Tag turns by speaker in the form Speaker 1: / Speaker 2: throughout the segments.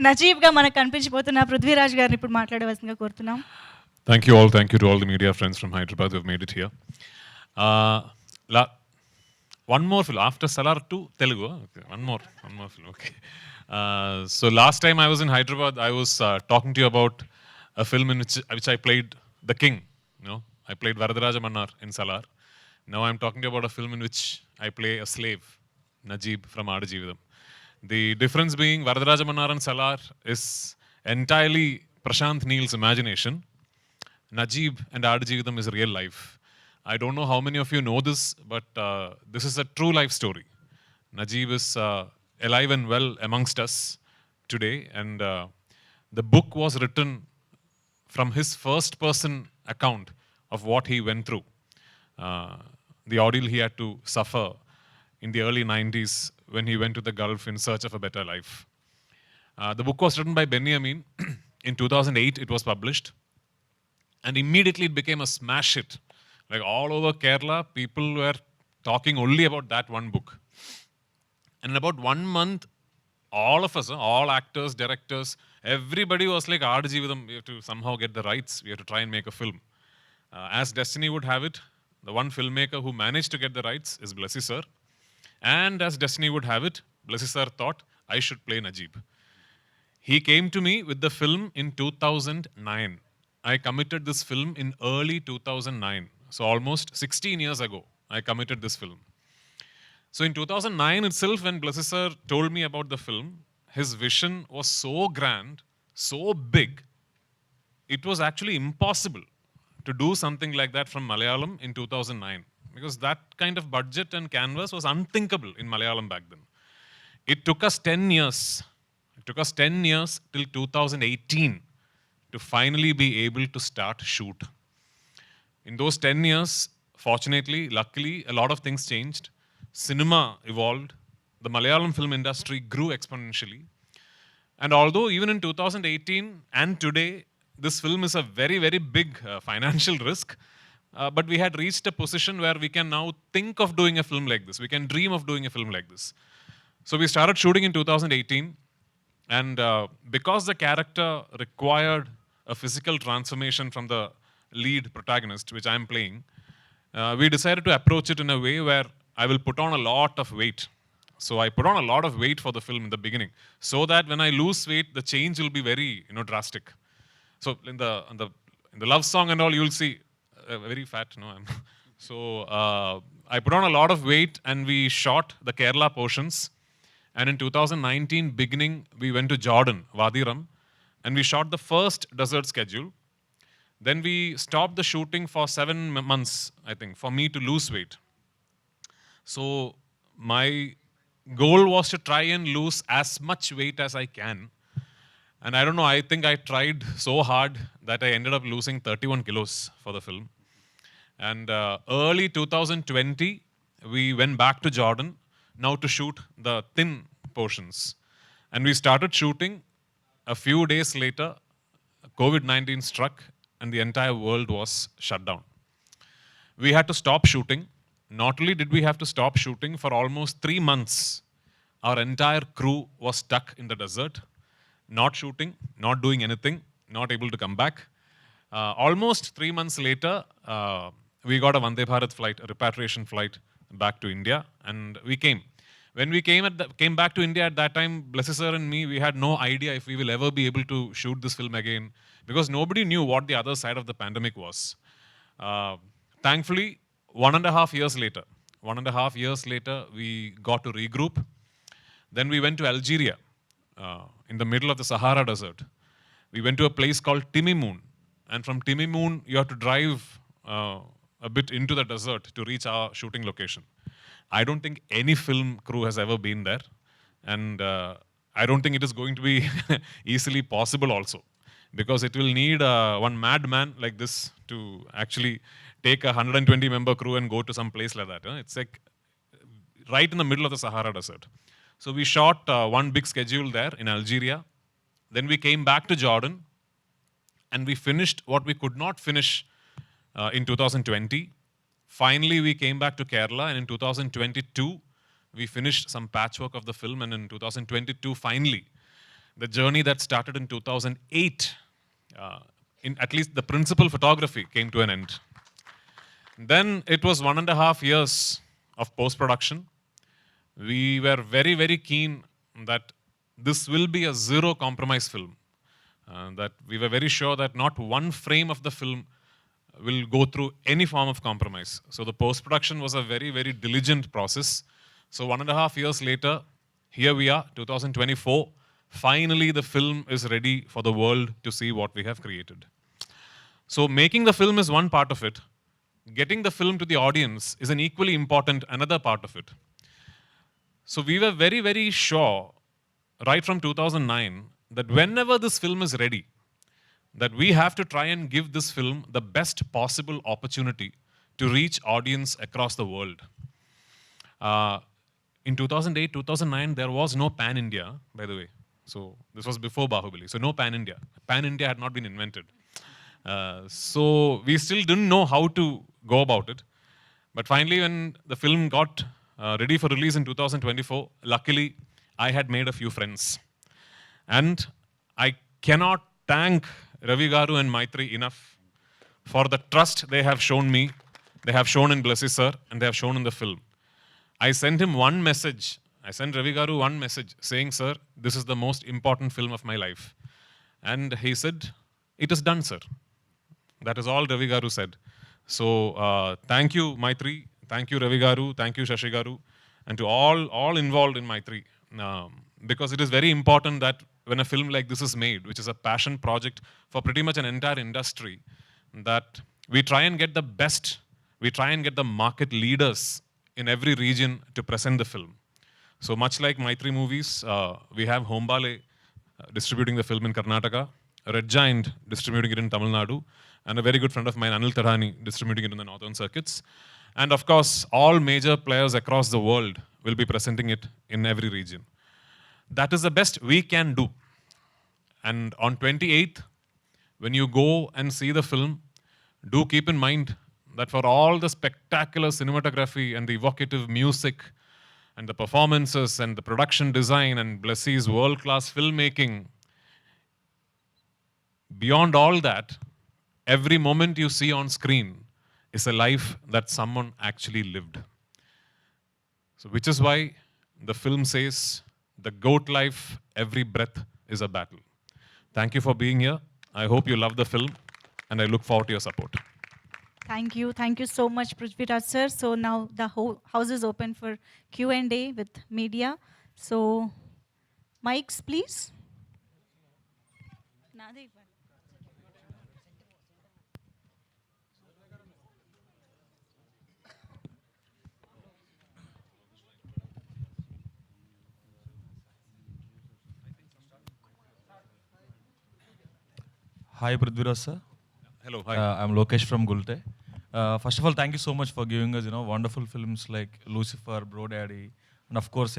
Speaker 1: నజీబ్‌గా మనకు కనిపించబోతున్న పృథ్వీరాజ్ గారిని ఇప్పుడు మాట్లాడవలసిందిగా కోరుతున్నాం.
Speaker 2: Thank you all. Thank you to all the media friends from Hyderabad who have made it here. Uh, one more film after Salar 2 Telugu. Okay, one more film. Okay. So last time I was in Hyderabad, I was talking to you about a film in which I played the king. You know, I played Varadaraja Mannar in Salar. Now I'm talking to you about a film in which I play a slave, Najib from Aadajeevitham. The difference being Varadaraja Mannar and Salar is entirely Prashant Neil's imagination. Najib and Aadajeevitham is real life. I don't know how many of you know this, but this is a true life story. Najib is alive and well amongst us today, and the book was written from his first person account of what he went through. The ordeal he had to suffer in the early 90s when he went to the Gulf in search of a better life. The book was written by Benjamin. In 2008, it was published. And immediately it became a smash hit. Like all over Kerala, people were talking only about that one book. And in about 1 month, all of us, all actors, directors, everybody was like, Aadajeevitham, we have to somehow get the rights. We have to try and make a film. As destiny would have it, the one filmmaker who managed to get the rights is Blessy sir. And as destiny would have it, Blessy sir thought I should play Najib. He came to me with the film in 2009. I committed this film in early 2009. So almost 16 years ago, I committed this film. So in 2009 itself, when Blessy sir told me about the film, his vision was so grand, so big, it was actually impossible to do something like that from Malayalam in 2009. Because that kind of budget and canvas was unthinkable in Malayalam back then. It took us 10 years. It took us 10 years till 2018 to finally be able to start shoot. In those 10 years, fortunately, luckily, a lot of things changed. Cinema evolved. The Malayalam film industry grew exponentially. And although even in 2018 and today, this film is a very, very big financial risk, but we had reached a position where we can now think of doing a film like this. We can dream of doing a film like this. So we started shooting in 2018. And because the character required a physical transformation from the lead protagonist, which I'm playing, we decided to approach it in a way where I will put on a lot of weight. So I put on a lot of weight for the film in the beginning, so that when I lose weight, the change will be very, drastic. So in the love song and all, you'll see very fat. No, I'm so I put on a lot of weight, and we shot the Kerala portions. And in 2019 beginning, we went to Jordan, Wadiram, and we shot the first desert schedule. Then we stopped the shooting for 7 months, I think, for me to lose weight. So my goal was to try and lose as much weight as I can. And I don't know, I think I tried so hard that I ended up losing 31 kilos for the film. And early 2020, we went back to Jordan, now to shoot the thin portions. And we started shooting. A few days later, COVID-19 struck and the entire world was shut down. We had to stop shooting. Not only did we have to stop shooting, for almost 3 months, our entire crew was stuck in the desert, not shooting, not doing anything, not able to come back. Almost 3 months later, we got a Vande Bharat flight, a repatriation flight back to India, and we came. When we came back to India at that time, Blessy sir and me, we had no idea if we will ever be able to shoot this film again, because nobody knew what the other side of the pandemic was. Thankfully, 1.5 years later, we got to regroup. Then we went to Algeria, in the middle of the Sahara Desert. We went to a place called Timimoun. And from Timimoun, you have to drive a bit into the desert to reach our shooting location. I don't think any film crew has ever been there. And I don't think it is going to be easily possible also. Because it will need one madman like this to actually take a 120-member crew and go to some place like that. It's like right in the middle of the Sahara Desert. So we shot one big schedule there in Algeria. Then we came back to Jordan, and we finished what we could not finish in 2020. Finally, we came back to Kerala, and in 2022, we finished some patchwork of the film, and in 2022, finally, The journey that started in 2008, in at least the principal photography came to an end. Then it was 1.5 years of post production. We were very, very keen that this will be a zero compromise film. That we were very sure that not one frame of the film will go through any form of compromise. So the post production was a very, very diligent process. So 1.5 years later, here we are, 2024. Finally, the film is ready for the world to see what we have created. So making the film is one part of it. Getting the film to the audience is an equally important another part of it. So we were very, very sure, right from 2009, that whenever this film is ready, that we have to try and give this film the best possible opportunity to reach audience across the world. Uh, in 2008, 2009, there was no pan India, by the way. So this was before Bahubali. So no pan India. Pan India had not been invented. So we still didn't know how to go about it. But finally, when the film got ready for release in 2024, luckily, I had made a few friends. And I cannot thank Ravi Garu and Maitri enough for the trust they have shown me, they have shown in Blessy sir, and they have shown in the film. I sent him one message. I sent Ravi Garu one message saying, sir, this is the most important film of my life. And he said, it is done, sir. That is all Ravi Garu said. So thank you, Maitri. Thank you, Ravi Garu. Thank you, Shashi Garu. And to all involved in Maitri. Because it is very important that when a film like this is made, which is a passion project for pretty much an entire industry, that we try and get the best, we try and get the market leaders in every region to present the film. So much like Maitri Movies, we have Hombale distributing the film in Karnataka, Red Giant distributing it in Tamil Nadu, and a very good friend of mine, Anil Tarani, distributing it in the northern circuits. And of course, all major players across the world will be presenting it in every region. That is the best we can do. And on 28th, when you go and see the film, do keep in mind that for all the spectacular cinematography and the evocative music and the performances and the production design and Blessy's world-class filmmaking, beyond all that, every moment you see on screen is a life that someone actually lived. So which is why the film says, the goat life, every breath is a battle. Thank you for being here. I hope you love the film, and I look forward to your support.
Speaker 1: Thank you. Thank you so much, Prithviraj sir. So now the whole house is open for Q&A with media. So mics, please.
Speaker 3: Hi, Prithviraj sir.
Speaker 2: Hello, hi.
Speaker 3: I'm Lokesh from Gulte. First of all, thank you so much for giving us, wonderful films like Lucifer, Bro Daddy, and of course,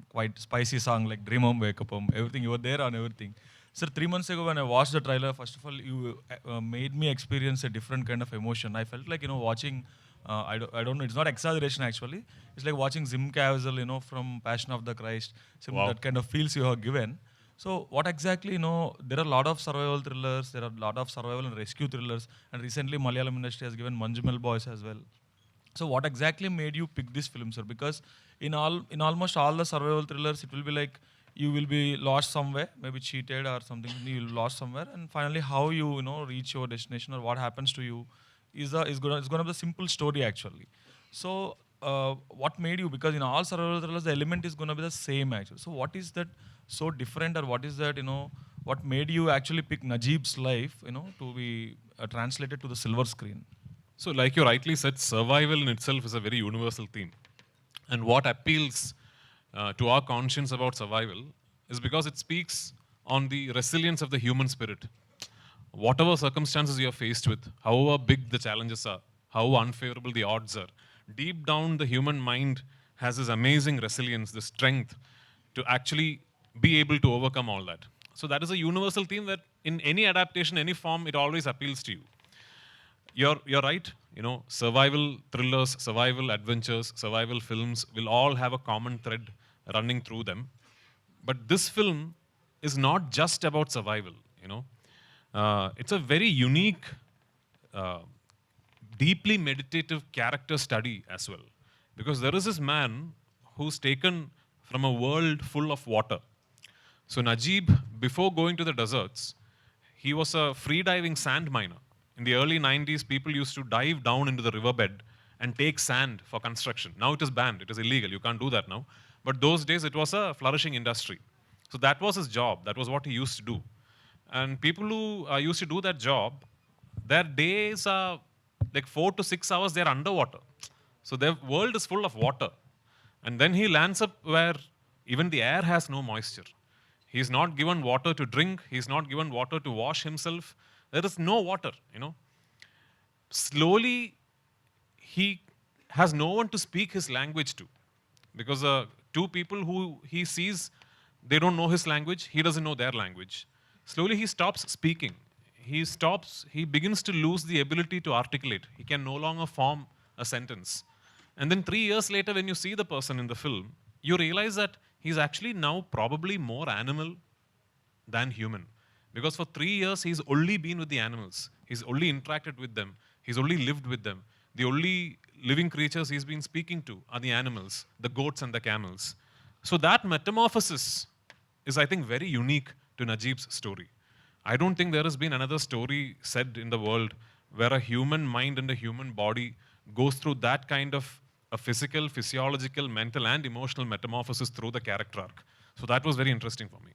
Speaker 3: quite spicy song like Dream Home, Wake Up Home. Everything, you were there on everything. Sir, 3 months ago when I watched the trailer, first of all, you made me experience a different kind of emotion. I felt like, watching, I don't know, it's not exaggeration actually. It's like watching Jim Caviezel, from Passion of the Christ.
Speaker 2: Wow.
Speaker 3: That kind of feels you have given. So what exactly, there are a lot of survival thrillers, there are a lot of survival and rescue thrillers, and recently Malayalam industry has given Manjumal Boys as well. So what exactly made you pick this film, sir? Because in almost all the survival thrillers, it will be like you will be lost somewhere, maybe cheated or something, you will lost somewhere, and finally how you reach your destination or what happens to you is gonna be the simple story actually. So what made you, because in all survival thrillers the element is gonna be the same actually. So what is that so different, or what is that what made you actually pick Najib's life to be translated to the silver screen?
Speaker 2: So like you rightly said, survival in itself is a very universal theme. And what appeals to our conscience about survival is because it speaks on the resilience of the human spirit. Whatever circumstances you are faced with, however big the challenges are, how unfavorable the odds are, deep down the human mind has this amazing resilience, this strength to actually be able to overcome all that. So that is a universal theme that in any adaptation, any form, it always appeals to you. You're right. Survival thrillers, survival adventures, survival films will all have a common thread running through them. But this film is not just about survival, you know. It's a very unique, uh, deeply meditative character study as well. Because there is this man who's taken from a world full of water. So Najib, before going to the deserts, he was a free-diving sand miner. In the early 90s, people used to dive down into the riverbed and take sand for construction. Now it is banned, it is illegal, you can't do that now. But those days, it was a flourishing industry. So that was his job, that was what he used to do. And people who used to do that job, their days are like 4 to 6 hours, they're underwater. So their world is full of water. And then he lands up where even the air has no moisture. He's not given water to drink. He's not given water to wash himself. There is no water, you know. Slowly, he has no one to speak his language to. Because two people who he sees, they don't know his language. He doesn't know their language. Slowly, he stops speaking. He begins to lose the ability to articulate. He can no longer form a sentence. And then 3 years later, when you see the person in the film, you realize that he's actually now probably more animal than human. Because for 3 years, he's only been with the animals. He's only interacted with them. He's only lived with them. The only living creatures he's been speaking to are the animals, the goats and the camels. So that metamorphosis is, I think, very unique to Najib's story. I don't think there has been another story said in the world where a human mind and a human body goes through that kind of a physical, physiological, mental, and emotional metamorphosis through the character arc. So that was very interesting for me.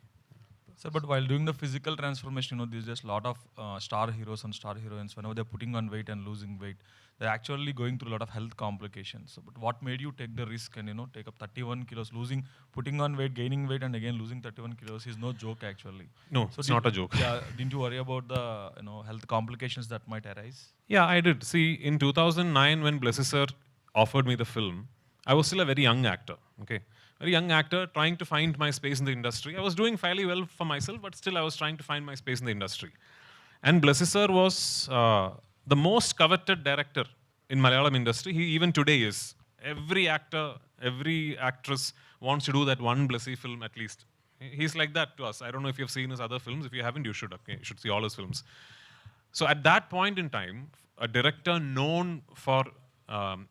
Speaker 3: Sir, but while doing the physical transformation, there's just a lot of star heroes and star heroines. Whenever they're putting on weight and losing weight, they're actually going through a lot of health complications. So, but what made you take the risk and take up 31 kilos, putting on weight, gaining weight, and again losing 31 kilos is no joke actually.
Speaker 2: No,
Speaker 3: So
Speaker 2: it's not a joke.
Speaker 3: Yeah, didn't you worry about the health complications that might arise?
Speaker 2: Yeah, I did. See, in 2009, when Blessy sir offered me the film, I was still a very young actor. Okay, very young actor trying to find my space in the industry. I was doing fairly well for myself, but still I was trying to find my space in the industry. And Blessy sir was the most coveted director in Malayalam industry. He even today is. Every actor, every actress wants to do that one Blessy film at least. He's like that to us. I don't know if you've seen his other films. If you haven't, you should. Okay, you should see all his films. So at that point in time, a director known for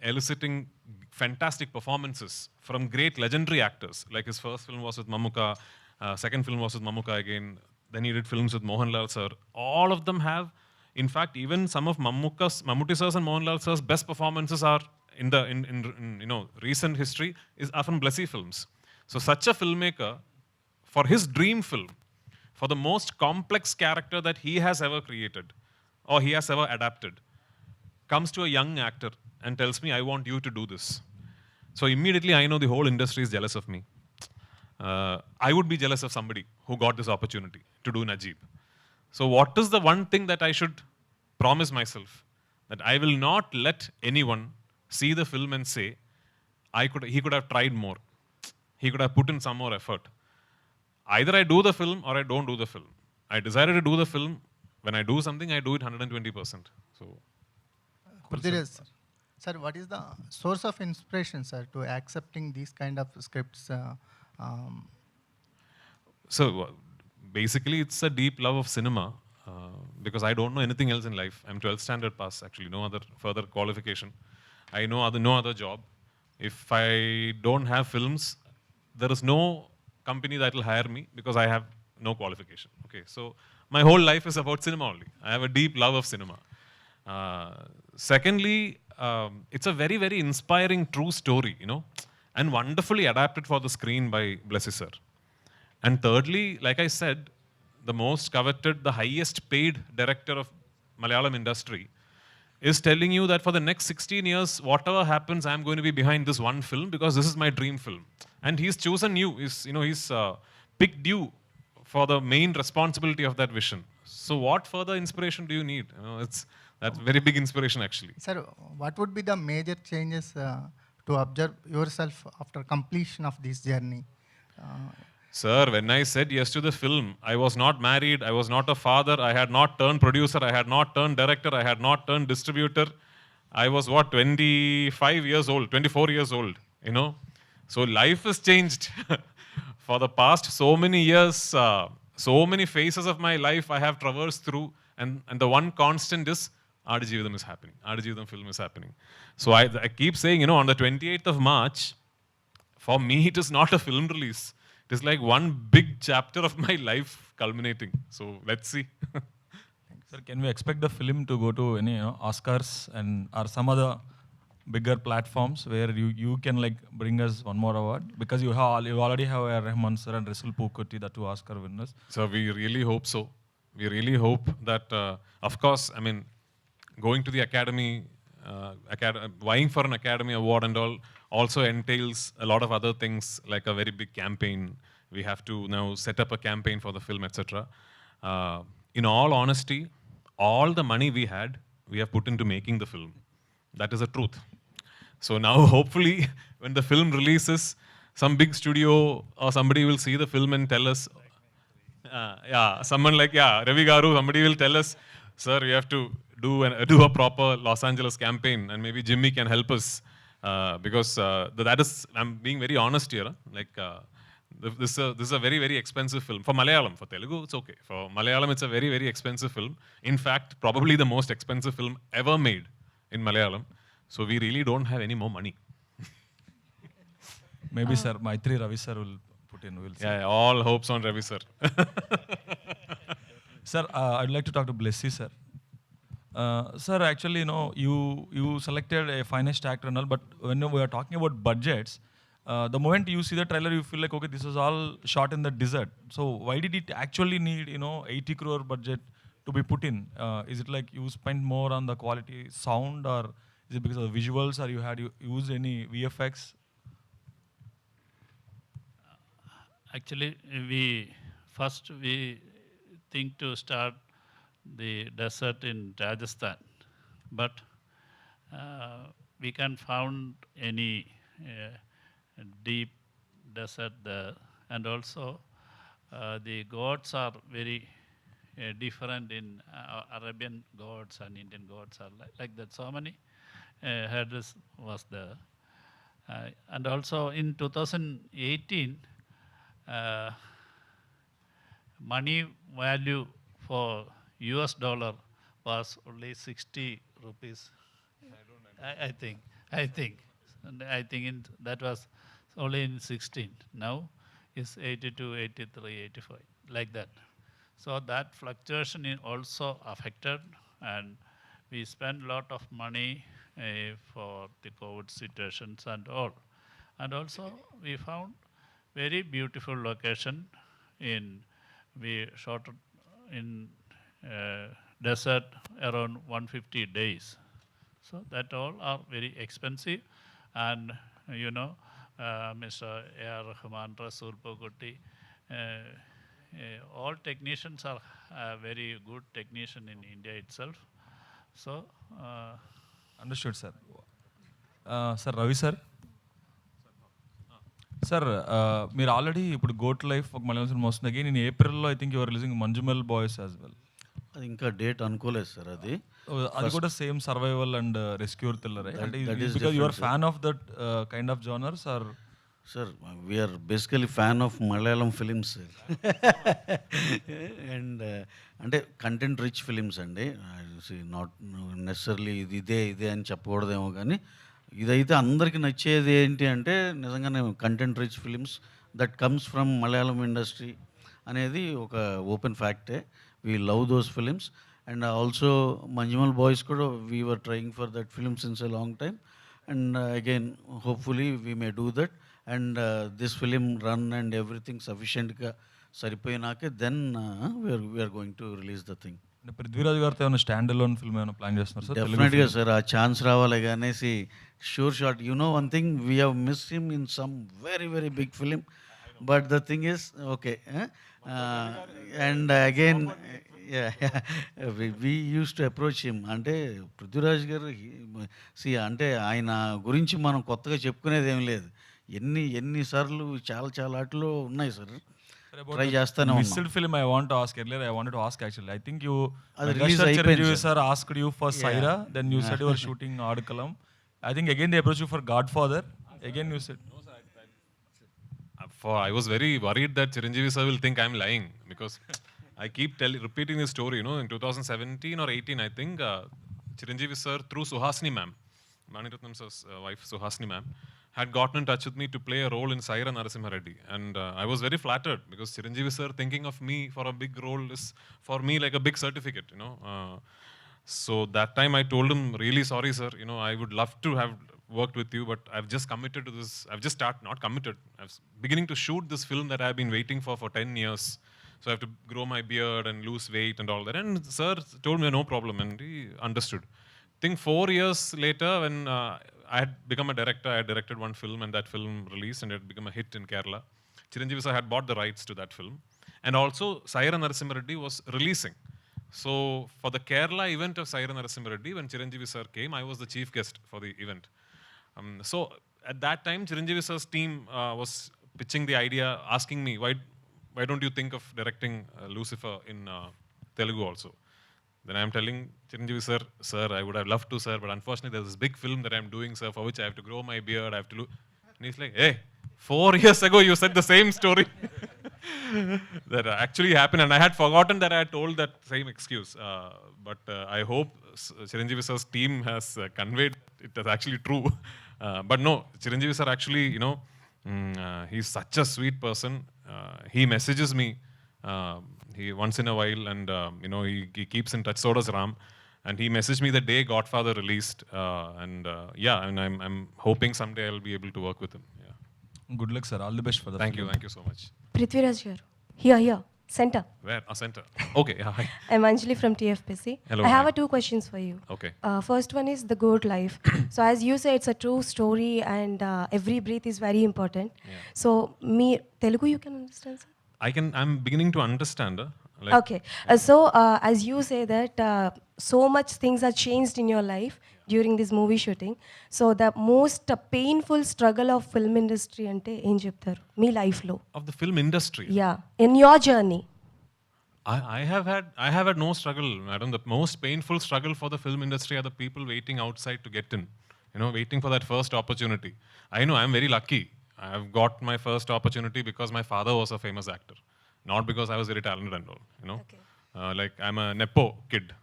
Speaker 2: eliciting fantastic performances from great legendary actors, like his first film was with Mammootty, second film was with Mammootty again, then he did films with Mohanlal sir. All of them have, in fact, even some of Mammootty sir's and Mohanlal sir's best performances are in recent history are from Blessy films. So such a filmmaker, for his dream film, for the most complex character that he has ever created or he has ever adapted, comes to a young actor and tells me, I want you to do this. So immediately I know the whole industry is jealous of me. I would be jealous of somebody who got this opportunity to do Najib. So what is the one thing that I should promise myself? That I will not let anyone see the film and say, he could have tried more. He could have put in some more effort. Either I do the film or I don't do the film. I decided to do the film. When I do something, I do it 120%. So,
Speaker 4: Prosperous. Sir, what is the source of inspiration, sir, to accepting these kind of scripts?
Speaker 2: So basically, it's a deep love of cinema because I don't know anything else in life. I'm 12th standard pass, actually, no other further qualification. I know no other job. If I don't have films, there is no company that will hire me because I have no qualification. Okay, so my whole life is about cinema only. I have a deep love of cinema. Secondly, it's a very, very inspiring true story, and wonderfully adapted for the screen by Blessy sir. And thirdly, like I said, the most coveted, the highest paid director of Malayalam industry is telling you that for the next 16 years, whatever happens, I'm going to be behind this one film because this is my dream film. And he's chosen you. He's picked you for the main responsibility of that vision. So what further inspiration do you need? That's very big inspiration actually.
Speaker 4: Sir, what would be the major changes to observe yourself after completion of this journey?
Speaker 2: Sir, when I said yes to the film, I was not married, I was not a father, I had not turned producer, I had not turned director, I had not turned distributor. I was 25 years old, 24 years old, So life has changed. For the past so many years, so many phases of my life I have traversed through, and the one constant is Adijeevitham is happening. Adijeevitham film is happening. So I keep saying, on the 28th of March, for me, it is not a film release. It is like one big chapter of my life culminating. So let's see.
Speaker 3: Sir, can we expect the film to go to any Oscars and or some other bigger platforms where you can like bring us one more award? Because you already have a Rahman sir and Rasul Pookutty, the two Oscar winners.
Speaker 2: So we really hope so. We really hope that, of course, I mean, going to the academy, vying for an academy award and all also entails a lot of other things, like a very big campaign. We have to now set up a campaign for the film, etc. In all honesty, all the money we had, we have put into making the film. That is the truth. So now, hopefully, when the film releases, some big studio or somebody will see the film and tell us, someone like, Ravi Garu, somebody will tell us, sir, we have to do a proper Los Angeles campaign, and maybe Jimmy can help us, because that is, I'm being very honest here. Like, this is a very, very expensive film. For Malayalam, for Telugu, it's okay. For Malayalam, it's a very, very expensive film. In fact, probably the most expensive film ever made in Malayalam. So we really don't have any more money.
Speaker 3: Maybe sir, Maitri Ravi sir will put in. We'll see.
Speaker 2: Yeah, all hopes on Ravi sir.
Speaker 3: Sir, I'd like to talk to Blessy sir. Sir, actually, you selected a finest actor and all, but when we are talking about budgets, the moment you see the trailer, you feel like, okay, this is all shot in the desert. So why did it actually need, 80 crore budget to be put in? Is it like you spent more on the quality sound, or is it because of the visuals, or you used any VFX?
Speaker 5: Actually, we think to start the desert in Rajasthan, but we can't found any deep desert there, and also the gods are very different in Arabian gods and Indian gods are like that. So many hurdles was there, and also in 2018. Money value for US dollar was only 60 rupees. I think. And I think that was only in 16. Now it's 82, 83, 85, like that. So that fluctuation is also affected, and we spend a lot of money for the COVID situations and all. And also we found very beautiful location we shot in desert around 150 days. So that all are very expensive, and Mr. A.R. Rahman, Rasul Pookutty, all technicians are very good technician in India itself. So
Speaker 3: Understood, sir. Sir, Ravi sir. Sir మీరు already ఇప్పుడు Goat Life ఒక Malayalam cinema వస్తుంది. Again in ఏప్రిల్లో I think your releasing Manjummel Boys as well.
Speaker 6: అది ఇంకా date అనుకోలేదు sir.
Speaker 3: అది కూడా same survival and rescuer thriller. Because you are fan of that kind of genres are?
Speaker 6: Sir, we're basically fan of Malayalam films and అంటే content rich films అండి. Not necessarily ఇదే అని చెప్పకూడదేమో, కానీ ఇదైతే అందరికీ నచ్చేది ఏంటి అంటే నిజంగానే content rich films that comes from Malayalam industry అనేది ఒక ఓపెన్ ఫ్యాక్టే. We love those films. And also Manjummel Boys కూడా we were trying for that film since a long time. And again hopefully we may do that. And this film run and everything సఫిషియెంట్గా సరిపోయినాకే then we are going to release the thing.
Speaker 3: అంటే పృథ్వీరాజ్ గారితో ఏమైనా standalone film ఏమైనా plan చేస్తున్నారు sir?
Speaker 6: డెఫినెట్గా sir, ఆ chance రావాలి. అనేసి sure shot. You know one thing, we have miss him in some very very big film, but the thing is okay. And again we use to approach him. అంటే పృథ్వీరాజ్ గారు అంటే ఆయన గురించి మనం కొత్తగా చెప్పుకునేది ఏం లేదు. ఎన్నిసార్లు చాలా ఆటలు ఉన్నాయి సార్. ట్రై చేస్తానే
Speaker 3: missed film I want to ask earlier. I wanted to ask actually. I think you
Speaker 6: release అయిపోయింది
Speaker 3: sir. Asked you for Sye Raa, then you said you were shooting Aadukalam. I think again they approached you for Godfather. Again you said.
Speaker 2: No, sir. I was very worried that Chiranjeevi sir will think I'm lying because I keep repeating this story. You know, in 2017 or 18, I think Chiranjeevi sir through Suhasini ma'am, Maniratnam sir's wife Suhasini ma'am, had gotten in touch with me to play a role in Saira Narasimha Reddy, and I was very flattered because Chiranjeevi sir thinking of me for a big role is for me like a big certificate. You know. So that time I told him, really sorry, sir. You know, I would love to have worked with you, but I've just committed to this. I've just not committed. Beginning to shoot this film that I've been waiting for 10 years. So I have to grow my beard and lose weight and all that. And sir told me no problem, and he understood. I think 4 years later, when I had become a director, I had directed one film, and that film released, and it had become a hit in Kerala. Chiranjeevi sir had bought the rights to that film, and also Saira Narasimha Reddy was releasing. So for the Kerala event of Saira Narasimha Reddy, when Chiranjeevi sir came, I was the chief guest for the event. So at that time, Chiranjeevi sir's team was pitching the idea, asking me, why don't you think of directing Lucifer in Telugu also? Then I'm telling Chiranjeevi sir, I would have loved to, sir, but unfortunately there's this big film that I'm doing, sir, for which I have to grow my beard, I have to look. And he's like, hey, 4 years ago you said the same story. That actually happened, and I had forgotten that I had told that same excuse. But I hope Chiranjeevi sir's team has conveyed it as actually true. But no, Chiranjeevi sir actually, you know, he's such a sweet person. He messages me he once in a while, and you know, he keeps in touch. So does Ram, and he messaged me the day Godfather released, and yeah, and I'm hoping someday I'll be able to work with him. Yeah.
Speaker 3: Good luck, sir. All the best for the
Speaker 2: Thank
Speaker 3: film.
Speaker 2: you so much.
Speaker 7: Prithviraj here. Here. Center.
Speaker 2: Where? Center. Okay. Yeah. Hi.
Speaker 7: I'm Anjali from TFPC.
Speaker 2: Hello,
Speaker 7: I have
Speaker 2: hi.
Speaker 7: Two questions for you.
Speaker 2: Okay.
Speaker 7: First one is the good life. So as you say, it's a true story, and every breath is very important.
Speaker 2: Yeah.
Speaker 7: So me Telugu you can understand, sir?
Speaker 2: I'm beginning to understand.
Speaker 7: Okay. As you say that so much things are changed in your life during this movie shooting. So the most painful struggle of film industry ante em cheptaru me life లో?
Speaker 2: Of the film industry.
Speaker 7: Yeah, in your journey.
Speaker 2: I have had no struggle, madam. The most painful struggle for the film industry are the people waiting outside to get in. You know, waiting for that first opportunity. I know I'm very lucky. I have got my first opportunity because my father was a famous actor, not because I was very talented and all. You know,
Speaker 7: Okay.
Speaker 2: like I'm a nepo kid.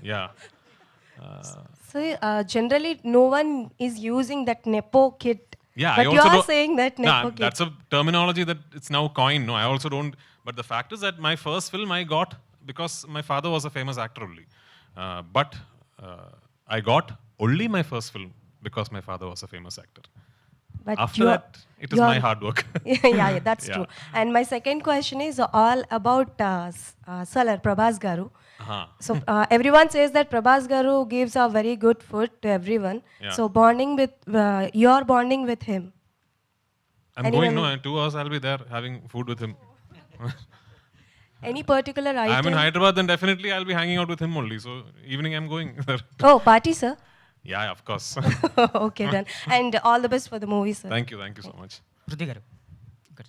Speaker 2: Yeah.
Speaker 7: So generally, no one is using that nepo kid.
Speaker 2: Yeah,
Speaker 7: but
Speaker 2: I
Speaker 7: you
Speaker 2: also
Speaker 7: are
Speaker 2: don't-
Speaker 7: saying that nepo kid.
Speaker 2: That's a terminology that it's now coined. No, I also don't. But the fact is that my first film I got because my father was a famous actor only. But I got only my first film because my father was a famous actor.
Speaker 7: But
Speaker 2: After that, it is my hard work.
Speaker 7: yeah, that's
Speaker 2: Yeah.
Speaker 7: true. And my second question is all about Salar Prabhas Garu.
Speaker 2: Uh-huh.
Speaker 7: So everyone says that Prabhas Garu gives a very good food to everyone.
Speaker 2: Yeah.
Speaker 7: So your bonding with him.
Speaker 2: I'm
Speaker 7: Anyone-
Speaker 2: going, no, in 2 hours I'll be there having food with him.
Speaker 7: Any particular item?
Speaker 2: I'm in Hyderabad, then definitely I'll be hanging out with him only. So evening I'm going there.
Speaker 7: Oh, party, sir.
Speaker 2: Yeah, of course.
Speaker 7: Okay, then. And all the best for the movie, sir.
Speaker 2: Thank you so much.
Speaker 8: Prithvi garu. Okay.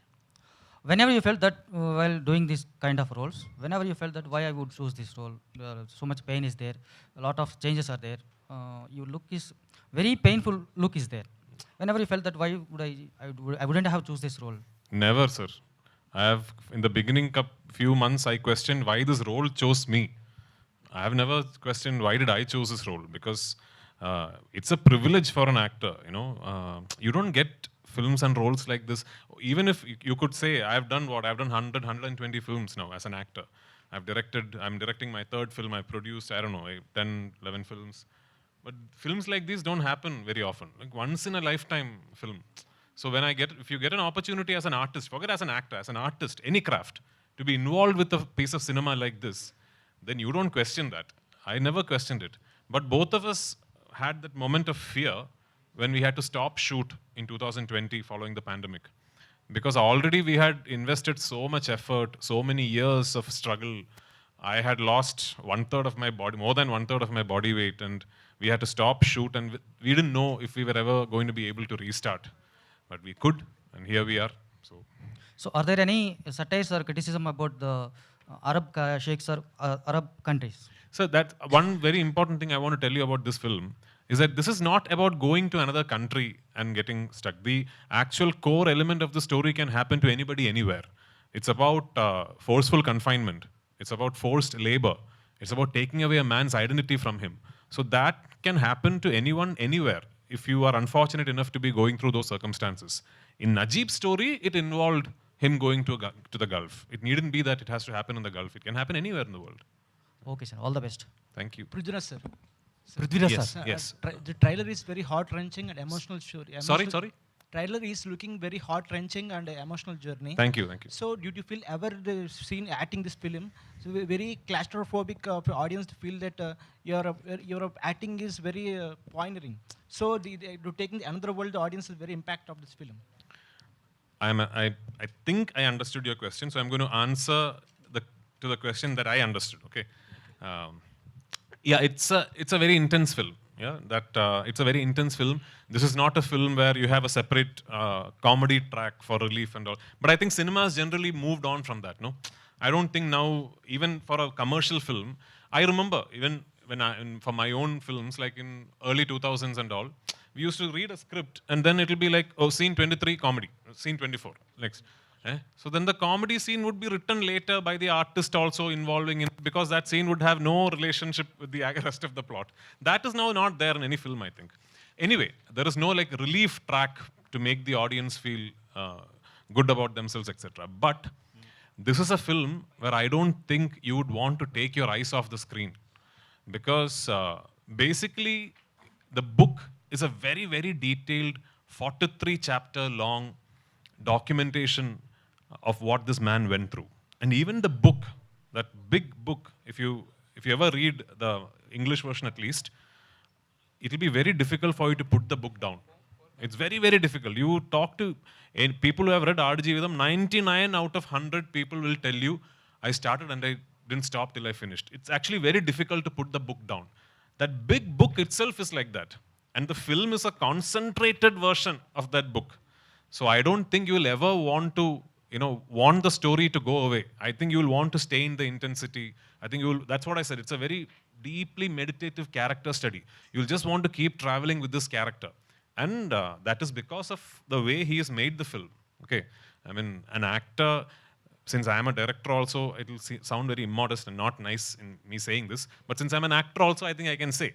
Speaker 8: Whenever you felt that while doing this kind of roles, whenever you felt that why I would choose this role, so much pain is there, a lot of changes are there, your look is very painful look is there. Whenever you felt that why would I wouldn't have choose this role.
Speaker 2: Never, sir. I have, in the beginning few months, I questioned why this role chose me. I have never questioned why did I choose this role, because it's a privilege for an actor, you know. You don't get films and roles like this. Even if you could say, I've done 100, 120 films now as an actor. I'm directing my third film, I produced, 10, 11 films. But films like these don't happen very often. Like once in a lifetime film. So if you get an opportunity as an artist, forget as an actor, as an artist, any craft, to be involved with a piece of cinema like this, then you don't question that. I never questioned it. But both of us had that moment of fear when we had to stop shoot in 2020 following the pandemic. Because already we had invested so much effort, so many years of struggle. I had lost 1/3 of my body, more than 1/3 of my body weight, and we had to stop shoot, and we didn't know if we were ever going to be able to restart. But we could, and here we are.
Speaker 8: So are there any satires or criticism about the Arab sheikhs or Arab countries?
Speaker 2: So that one very important thing I want to tell you about this film is that this is not about going to another country and getting stuck. The actual core element of the story can happen to anybody anywhere. It's about forceful confinement. It's about forced labor. It's about taking away a man's identity from him. So that can happen to anyone anywhere if you are unfortunate enough to be going through those circumstances. In Najib's story, it involved him going to the Gulf. It needn't be that it has to happen in the Gulf. It can happen anywhere in the world.
Speaker 8: Okay, sir. All the best.
Speaker 2: Thank you.
Speaker 9: Prithviraj sir.
Speaker 8: Prithviraj
Speaker 2: Yes,
Speaker 8: sir.
Speaker 2: yes.
Speaker 9: The trailer is very heart-wrenching and emotional story.
Speaker 2: Sorry.
Speaker 9: Trailer is looking very heart-wrenching and emotional journey.
Speaker 2: Thank you.
Speaker 9: So, did you feel ever the scene acting this film? So, very claustrophobic audience to feel that your acting is very pioneering. So, to taking another world, the audience is very impact of this film.
Speaker 2: I think I understood your question, so I'm going to answer to the question that I understood. Okay. Yeah, it's a very intense film. Yeah, it's a very intense film. This is not a film where you have a separate comedy track for relief and all. But I think cinema has generally moved on from that. No, I don't think now, even for a commercial film, I remember even for my own films, like in early 2000s and all, we used to read a script and then it'll be like, oh, scene 23 comedy, scene 24 next. So then the comedy scene would be written later by the artist also involving in, because that scene would have no relationship with the rest of the plot. That is now not there in any film, I think. Anyway, there is no like relief track to make the audience feel good about themselves, etc. But this is a film where I don't think you would want to take your eyes off the screen, because basically the book is a very, very detailed 43 chapter long documentation of what this man went through. And even the book, that big book, if you ever read the English version at least, it will be very difficult for you to put the book down. It's very, very difficult. You talk to people who have read RDG with them, 99 out of 100 people will tell you, I started and I didn't stop till I finished. It's actually very difficult to put the book down. That big book itself is like that. And the film is a concentrated version of that book. So I don't think you will ever want to, want the story to go away. I think you will want to stay in the intensity. I think that's what I said. It's a very deeply meditative character study. You'll just want to keep traveling with this character. And that is because of the way he has made the film. Okay. I mean, an actor, since I am a director also, it will sound very immodest and not nice in me saying this. But since I'm an actor also, I think I can say,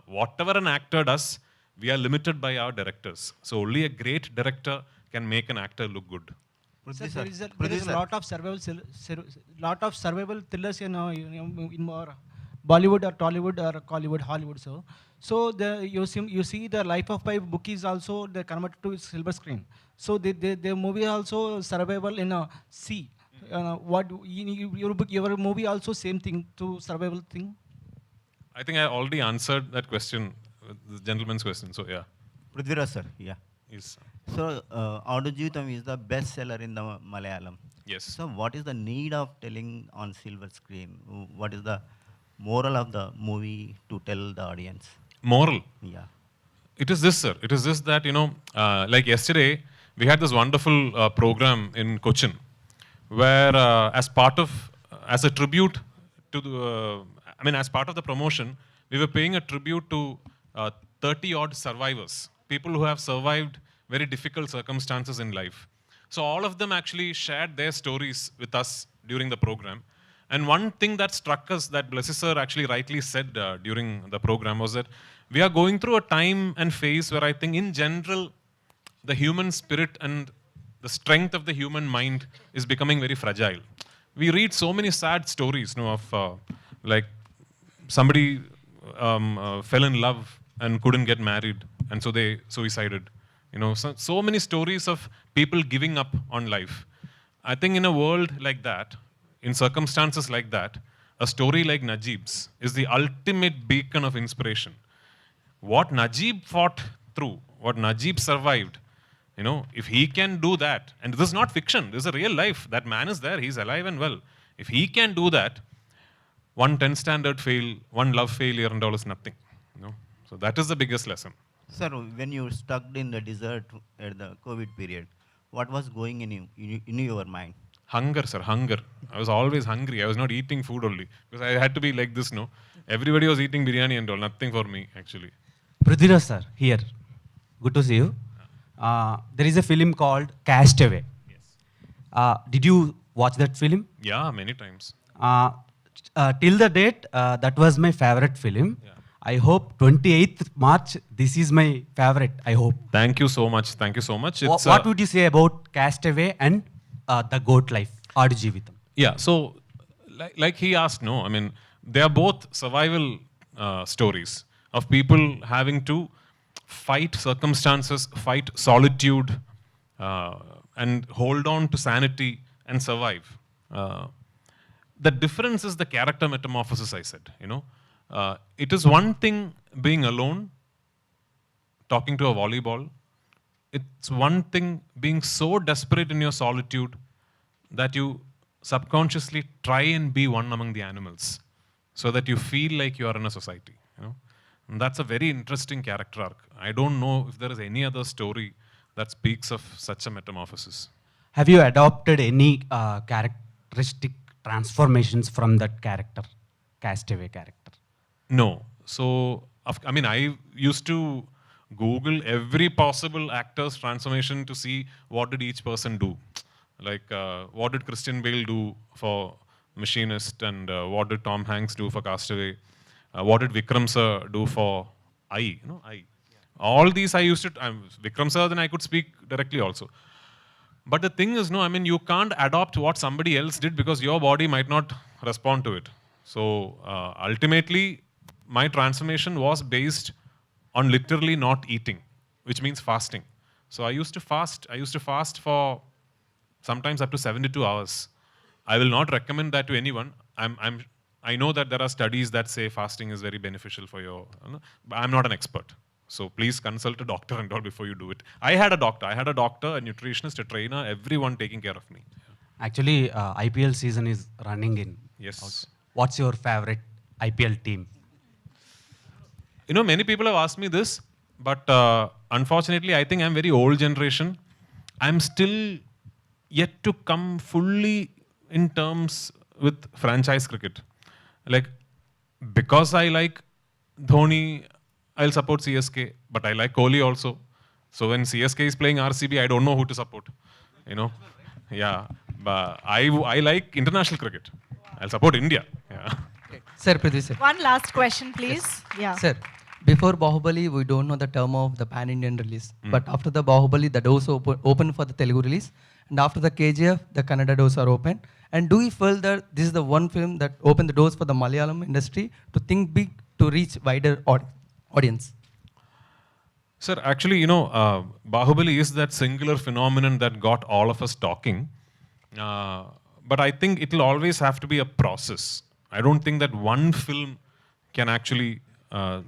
Speaker 2: whatever an actor does, we are limited by our directors. So only a great director can make an actor look good.
Speaker 9: Sir, there is a lot of survival thrillers in more Bollywood or Tollywood or Collywood, Hollywood. So you see the Life of Pi book is also the converted to silver screen. So the movie also survival in a sea. What your movie also same thing to survival thing?
Speaker 2: I think I already answered that question, the gentleman's question. So yeah.
Speaker 10: Prithviraj sir, yeah.
Speaker 2: Yes.
Speaker 10: So, Audujutam is the bestseller in the Malayalam.
Speaker 2: Yes.
Speaker 10: So, what is the need of telling on silver screen? What is the moral of the movie to tell the audience?
Speaker 2: Moral?
Speaker 10: Yeah.
Speaker 2: It is this, sir. It is this that, like yesterday, we had this wonderful program in Cochin, where as a tribute to the, as part of the promotion, we were paying a tribute to 30 odd survivors, people who have survived very difficult circumstances in life. So all of them actually shared their stories with us during the program. And one thing that struck us, that Blessy sir actually rightly said during the program, was that we are going through a time and phase where I think in general, the human spirit and the strength of the human mind is becoming very fragile. We read so many sad stories of like somebody fell in love and couldn't get married, and so they suicided. So many stories of people giving up on life. I think in a world like that, in circumstances like that, a story like Najib's is the ultimate beacon of inspiration. What Najib fought through, what Najib survived, if he can do that, and this is not fiction, this is a real life, that man is there, he's alive and well. If he can do that, one 10 standard fail, one love failure and all is nothing. So that is the biggest lesson.
Speaker 10: Sir, when you stuck in the desert at the COVID period, what was going in your mind?
Speaker 2: Hunger, sir, hunger. I was always hungry. I was not eating food only, because I had to be like this, no? Everybody was eating biryani and all, nothing for me, actually.
Speaker 11: Prithviraj sir, here. Good to see you. There is a film called Castaway.
Speaker 2: Yes.
Speaker 11: Did you watch that film?
Speaker 2: Yeah, many times.
Speaker 11: Till the date, that was my favorite film.
Speaker 2: Yeah.
Speaker 11: I hope 28th March, this is my favorite, I hope.
Speaker 2: Thank you so much. Thank you so much. It's,
Speaker 11: What would you say about Castaway and The Goat Life, Aadu Jeevitam?
Speaker 2: Yeah, so like he asked, no, I mean, they are both survival stories of people having to fight circumstances, fight solitude, and hold on to sanity and survive. The difference is the character metamorphosis, I said, you know. It is one thing being alone, talking to a volleyball. It's one thing being so desperate in your solitude that you subconsciously try and be one among the animals so that you feel like you are in a society. You know? And that's a very interesting character arc. I don't know if there is any other story that speaks of such a metamorphosis.
Speaker 11: Have you adopted any characteristic transformations from that character, Castaway character?
Speaker 2: No. So, I mean, I used to Google every possible actor's transformation to see what did each person do. Like, what did Christian Bale do for Machinist, and what did Tom Hanks do for Castaway? What did Vikram sir do for I? You know, I. All these I used to. Vikram sir, then I could speak directly also. But the thing is, no, I mean, you can't adopt what somebody else did because your body might not respond to it. So ultimately, my transformation was based on literally not eating, which means fasting. So I used to fast. I used to fast for sometimes up to 72 hours. I will not recommend that to anyone. I know that there are studies that say fasting is very beneficial for your, but I'm not an expert. So please consult a doctor and all before you do it. I had a doctor, a nutritionist, a trainer, everyone taking care of me.
Speaker 11: Actually, IPL season is running in.
Speaker 2: Yes.
Speaker 11: What's your favorite IPL team?
Speaker 2: You know, many people have asked me this, but unfortunately, I think I'm very old generation. I'm still yet to come fully in terms with franchise cricket. Like, because I like Dhoni, I'll support CSK, but I like Kohli also. So when CSK is playing RCB, I don't know who to support. You know, yeah. But I like international cricket. I'll support India. Yeah.
Speaker 12: Sir, Prithvi sir.
Speaker 1: One last question, please. Yeah.
Speaker 12: Sir, before Bahubali, we don't know the term of the pan-Indian release. But after the Bahubali, the doors open for the Telugu release. And after the KGF, the Kannada doors are open. And do we feel that this is the one film that opened the doors for the Malayalam industry to think big, to reach wider audience?
Speaker 2: Sir, actually, you know, Bahubali is that singular phenomenon that got all of us talking. But I think it will always have to be a process. I don't think that one film can actually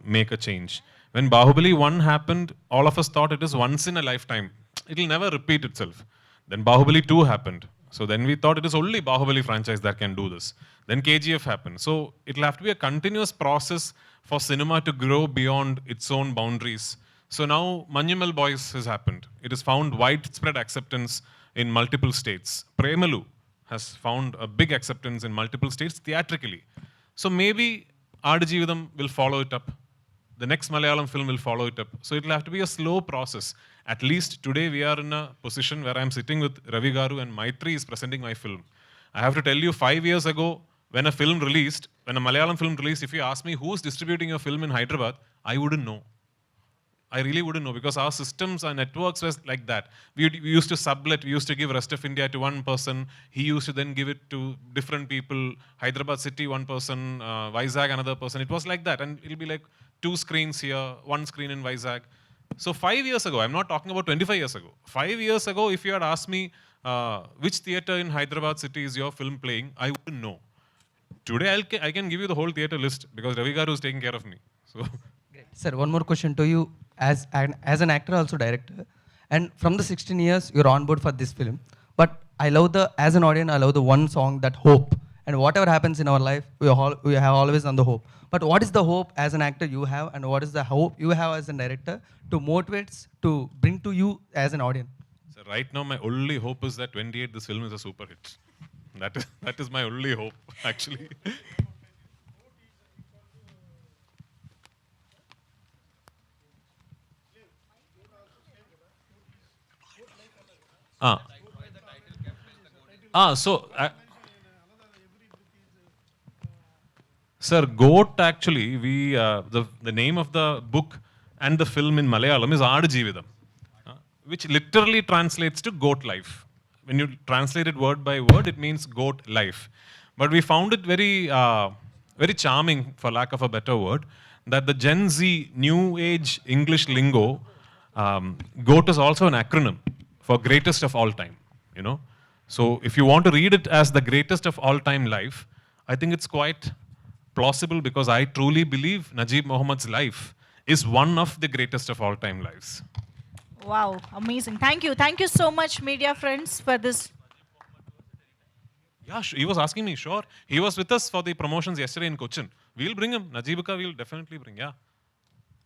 Speaker 2: make a change. When Bahubali 1 happened, all of us thought it is once in a lifetime. It will never repeat itself. Then Bahubali 2 happened. So then we thought it is only Bahubali franchise that can do this. Then KGF happened. So it will have to be a continuous process for cinema to grow beyond its own boundaries. So now Manjumal Boys has happened. It has found widespread acceptance in multiple states. Premalu has found a big acceptance in multiple states theatrically. So maybe Aadu Jeevitam will follow it up. The next Malayalam film will follow it up. So it will have to be a slow process. At least today we are in a position where I'm sitting with Ravi Garu and Maitri is presenting my film. I have to tell you, 5 years ago, when a film released, when a Malayalam film released, if you ask me who's distributing your film in Hyderabad, I wouldn't know. I really wouldn't know because our systems, our networks was like that. We used to sublet, we used to give rest of India to one person. He used to then give it to different people. Hyderabad city, one person, Vizag, another person. It was like that. And it'll be like 2 screens here, 1 screen in Vizag. So 5 years ago, I'm not talking about 25 years ago. 5 years ago, if you had asked me which theater in Hyderabad city is your film playing, I wouldn't know. Today, I can give you the whole theater list because Ravi Garu is taking care of me. So.
Speaker 12: Sir, one more question to you as an actor, also director. And from the 16 years, you're on board for this film. But I love as an audience, I love the one song, that hope. And whatever happens in our life, we have always on the hope. But what is the hope as an actor you have, and what is the hope you have as a director to motivate, to bring to you as an audience?
Speaker 2: So right now, my only hope is that 28, this film is a super hit. That is my only hope, actually. Ah. So, sir, goat actually, the name of the book and the film in Malayalam is Aadu Jeevitham, which literally translates to goat life. When you translate it word by word, it means goat life. But we found it very charming, for lack of a better word, that the Gen Z new age English lingo, GOAT is also an acronym for greatest of all time, you know. So if you want to read it as the greatest of all time life, I think it's quite plausible because I truly believe Najib Mohammed's life is one of the greatest of all time lives.
Speaker 1: Wow, amazing. Thank you. Thank you so much, media friends, for this.
Speaker 2: Yeah, he was asking me, sure. He was with us for the promotions yesterday in Cochin. We'll bring him. Najibka we'll definitely bring, yeah.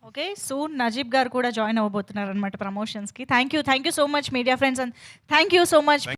Speaker 1: Okay soon Najeeb గారు కూడా join అవ్వబోతున్నారు అనమాట ప్రమోషన్స్కి. Thank you so much media friends and thank you so much